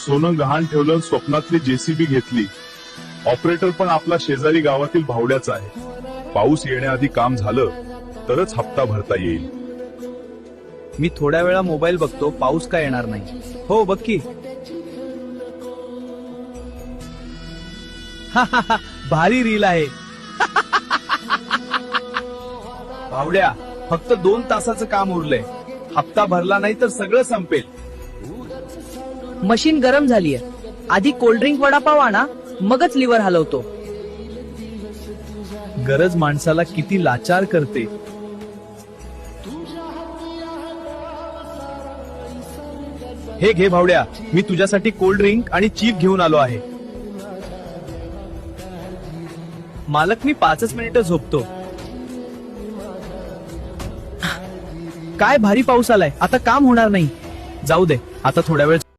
सोनं गहाण ठेवलं, स्वप्नातली जेसीबी घेतली. ऑपरेटर पण आपला शेजारी गावातील भावड्याचा आहे. पाऊस येण्याआधी काम झालं तरच हप्ता भरता येईल. मी थोड्या वेळा मोबाईल बघतो, पाऊस का येणार नाही. हो बघ की. भारी रील आहे. भावड्या, फक्त 2 तासाचं काम उरलंय. हप्ता भरला नाही तर सगळं संपेल. मशीन गरम झालीय. आधी कोल्ड्रिंक वडापाव आणा, मगच लिव्हर हलवतो. गरज माणसाला किती लाचार करते. हे घे भावड्या, मी तुझ्यासाठी कोल्ड ड्रिंक आणि चीप घेऊन आलो आहे. मालक, मी 5 मिनिटं झोपतो. काय भारी पाऊस आलाय, आता काम होणार नाही. जाऊ दे, आता थोड्या वेळ